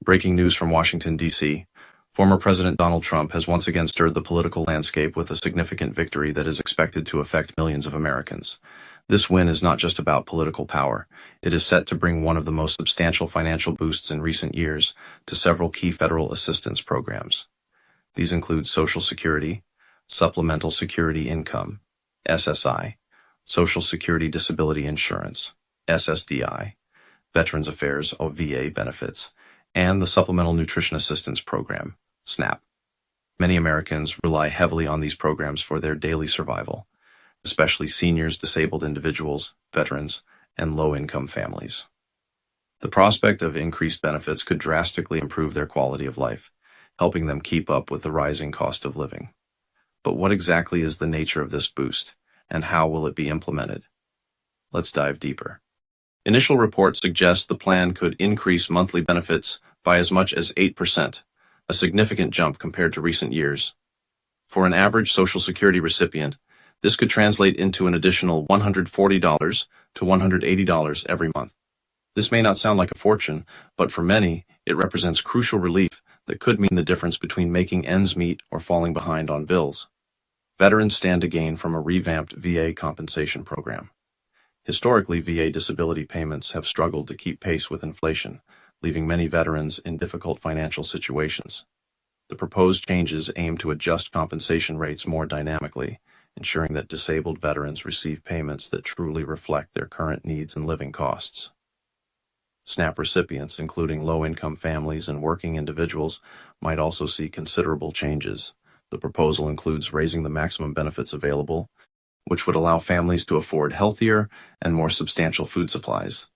Breaking news from Washington, D.C. Former President Donald Trump has once again stirred the political landscape with a significant victory that is expected to affect millions of Americans. This win is not just about political power. It is set to bring one of the most substantial financial boosts in recent years to several key federal assistance programs. These include Social Security, Supplemental Security Income, SSI, Social Security Disability Insurance, SSDI, Veterans Affairs or VA benefits, and the Supplemental Nutrition Assistance Program, SNAP. Many Americans rely heavily on these programs for their daily survival, especially seniors, disabled individuals, veterans, and low-income families. The prospect of increased benefits could drastically improve their quality of life, helping them keep up with the rising cost of living. But what exactly is the nature of this boost, and how will it be implemented? Let's dive deeper. Initial reports suggest the plan could increase monthly benefits by as much as 8%, a significant jump compared to recent years. For an average Social Security recipient, this could translate into an additional $140 to $180 every month. This may not sound like a fortune, but for many, it represents crucial relief that could mean the difference between making ends meet or falling behind on bills. Veterans stand to gain from a revamped VA compensation program. Historically, VA disability payments have struggled to keep pace with inflation, leaving many veterans in difficult financial situations. The proposed changes aim to adjust compensation rates more dynamically, ensuring that disabled veterans receive payments that truly reflect their current needs and living costs. SNAP recipients, including low-income families and working individuals, might also see considerable changes. The proposal includes raising the maximum benefits available, which would allow families to afford healthier and more substantial food supplies.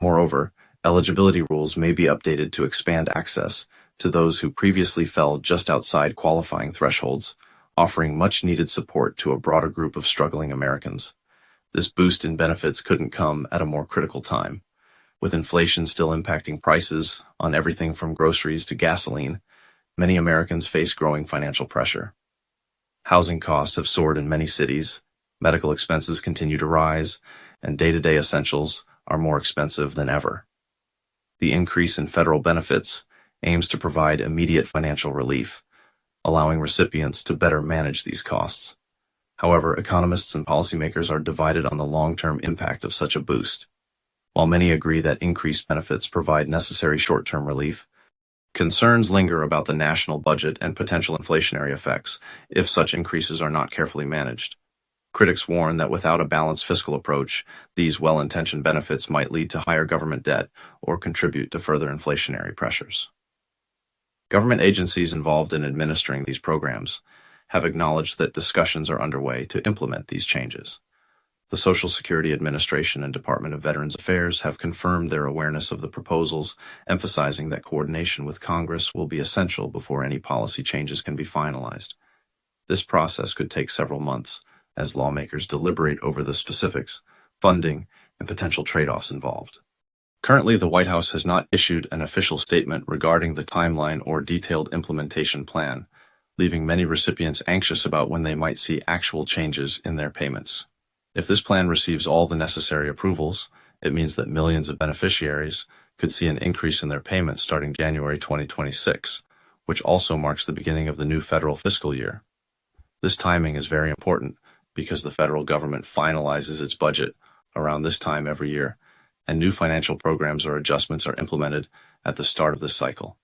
Moreover, eligibility rules may be updated to expand access to those who previously fell just outside qualifying thresholds, offering much-needed support to a broader group of struggling Americans. This boost in benefits couldn't come at a more critical time. With inflation still impacting prices on everything from groceries to gasoline, many Americans face growing financial pressure. Housing costs have soared in many cities, medical expenses continue to rise, and day-to-day essentials are more expensive than ever. The increase in federal benefits aims to provide immediate financial relief, allowing recipients to better manage these costs. However, economists and policymakers are divided on the long-term impact of such a boost. While many agree that increased benefits provide necessary short-term relief, concerns linger about the national budget and potential inflationary effects if such increases are not carefully managed. Critics warn that without a balanced fiscal approach, these well-intentioned benefits might lead to higher government debt or contribute to further inflationary pressures. Government agencies involved in administering these programs have acknowledged that discussions are underway to implement these changes. The Social Security Administration and Department of Veterans Affairs have confirmed their awareness of the proposals, emphasizing that coordination with Congress will be essential before any policy changes can be finalized. This process could take several months, as lawmakers deliberate over the specifics, funding, and potential trade-offs involved. Currently, the White House has not issued an official statement regarding the timeline or detailed implementation plan, leaving many recipients anxious about when they might see actual changes in their payments. If this plan receives all the necessary approvals, it means that millions of beneficiaries could see an increase in their payments starting January 2026, which also marks the beginning of the new federal fiscal year. This timing is very important because the federal government finalizes its budget around this time every year, and new financial programs or adjustments are implemented at the start of this cycle.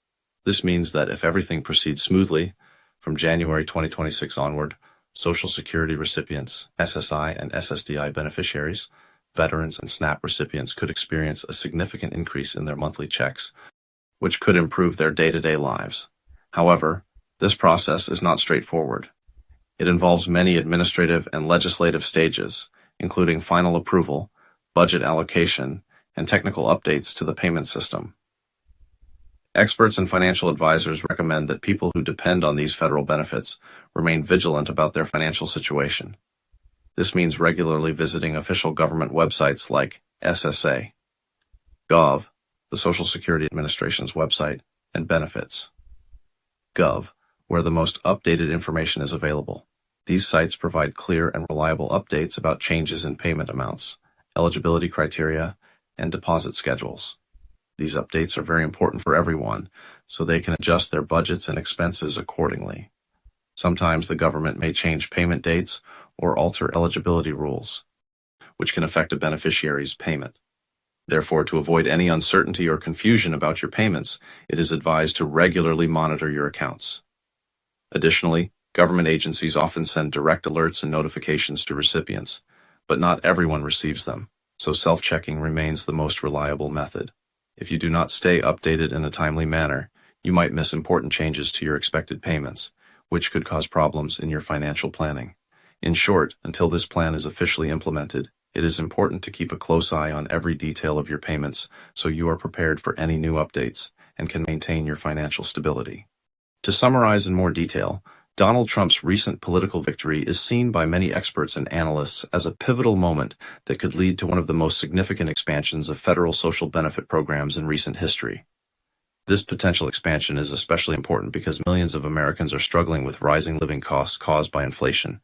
This means that if everything proceeds smoothly, from January 2026 onward, Social Security recipients, SSI and SSDI beneficiaries, veterans, and SNAP recipients could experience a significant increase in their monthly checks, which could improve their day-to-day lives. However, this process is not straightforward. It involves many administrative and legislative stages, including final approval, budget allocation, and technical updates to the payment system. Experts and financial advisors recommend that people who depend on these federal benefits remain vigilant about their financial situation. This means regularly visiting official government websites like SSA, Gov, the Social Security Administration's website, and Benefits, Gov, where the most updated information is available. These sites provide clear and reliable updates about changes in payment amounts, eligibility criteria, and deposit schedules. These updates are very important for everyone, so they can adjust their budgets and expenses accordingly. Sometimes the government may change payment dates or alter eligibility rules, which can affect a beneficiary's payment. Therefore, to avoid any uncertainty or confusion about your payments, it is advised to regularly monitor your accounts. Additionally, government agencies often send direct alerts and notifications to recipients, but not everyone receives them, so self-checking remains the most reliable method. If you do not stay updated in a timely manner, you might miss important changes to your expected payments, which could cause problems in your financial planning. In short, until this plan is officially implemented, it is important to keep a close eye on every detail of your payments so you are prepared for any new updates and can maintain your financial stability. To summarize in more detail, Donald Trump's recent political victory is seen by many experts and analysts as a pivotal moment that could lead to one of the most significant expansions of federal social benefit programs in recent history. This potential expansion is especially important because millions of Americans are struggling with rising living costs caused by inflation,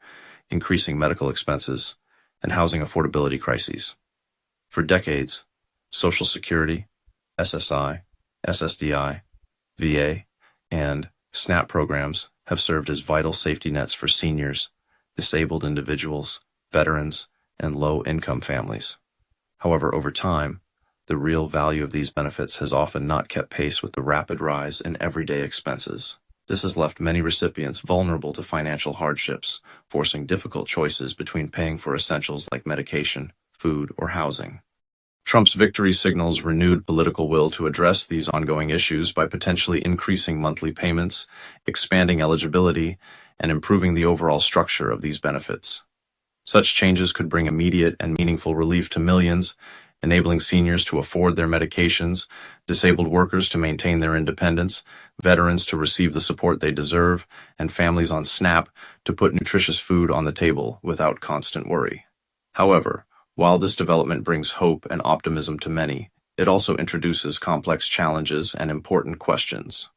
increasing medical expenses, and housing affordability crises. For decades, Social Security, SSI, SSDI, VA, and SNAP programs have served as vital safety nets for seniors, disabled individuals, veterans, and low-income families. However, over time, the real value of these benefits has often not kept pace with the rapid rise in everyday expenses. This has left many recipients vulnerable to financial hardships, forcing difficult choices between paying for essentials like medication, food, or housing. Trump's victory signals renewed political will to address these ongoing issues by potentially increasing monthly payments, expanding eligibility, and improving the overall structure of these benefits. Such changes could bring immediate and meaningful relief to millions, enabling seniors to afford their medications, disabled workers to maintain their independence, veterans to receive the support they deserve, and families on SNAP to put nutritious food on the table without constant worry. However, while this development brings hope and optimism to many, it also introduces complex challenges and important questions.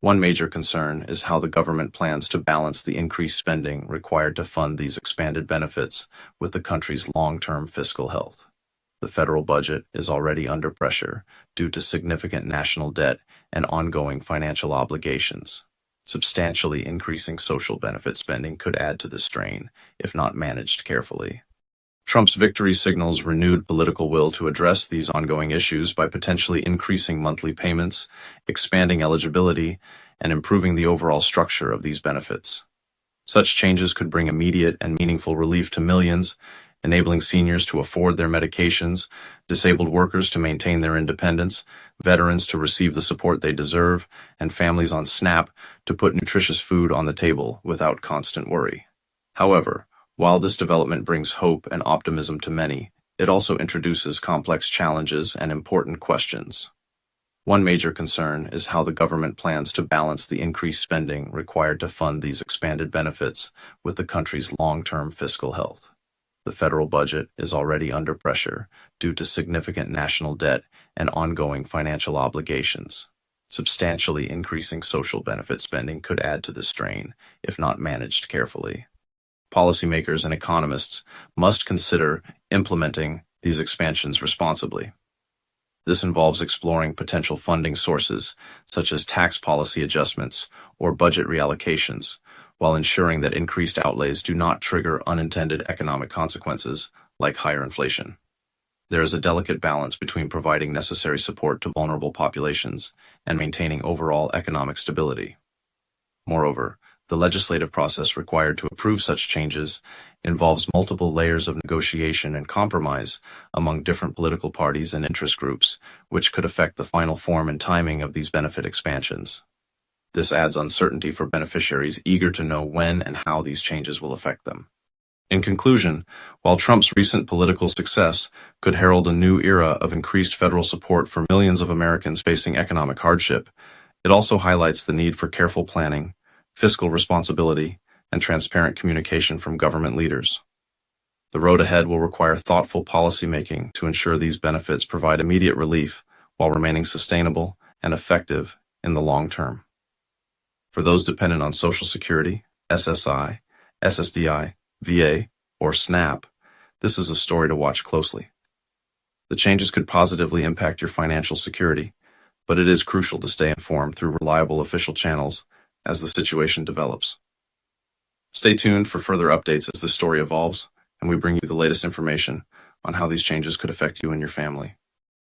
One major concern is how the government plans to balance the increased spending required to fund these expanded benefits with the country's long-term fiscal health. The federal budget is already under pressure due to significant national debt and ongoing financial obligations. Substantially increasing social benefit spending could add to the strain if not managed carefully. Trump's victory signals renewed political will to address these ongoing issues by potentially increasing monthly payments, expanding eligibility, and improving the overall structure of these benefits. Such changes could bring immediate and meaningful relief to millions, enabling seniors to afford their medications, disabled workers to maintain their independence, veterans to receive the support they deserve, and families on SNAP to put nutritious food on the table without constant worry. However, while this development brings hope and optimism to many, it also introduces complex challenges and important questions. One major concern is how the government plans to balance the increased spending required to fund these expanded benefits with the country's long-term fiscal health. The federal budget is already under pressure due to significant national debt and ongoing financial obligations. Substantially increasing social benefit spending could add to the strain if not managed carefully. Policymakers and economists must consider implementing these expansions responsibly. This involves exploring potential funding sources, such as tax policy adjustments or budget reallocations, while ensuring that increased outlays do not trigger unintended economic consequences like higher inflation. There is a delicate balance between providing necessary support to vulnerable populations and maintaining overall economic stability. Moreover, the legislative process required to approve such changes involves multiple layers of negotiation and compromise among different political parties and interest groups, which could affect the final form and timing of these benefit expansions. This adds uncertainty for beneficiaries eager to know when and how these changes will affect them. In conclusion, while Trump's recent political success could herald a new era of increased federal support for millions of Americans facing economic hardship, it also highlights the need for careful planning, fiscal responsibility, and transparent communication from government leaders. The road ahead will require thoughtful policymaking to ensure these benefits provide immediate relief while remaining sustainable and effective in the long term. For those dependent on Social Security, SSI, SSDI, VA, or SNAP, this is a story to watch closely. The changes could positively impact your financial security, but it is crucial to stay informed through reliable official channels as the situation develops. Stay tuned for further updates as this story evolves, and we bring you the latest information on how these changes could affect you and your family.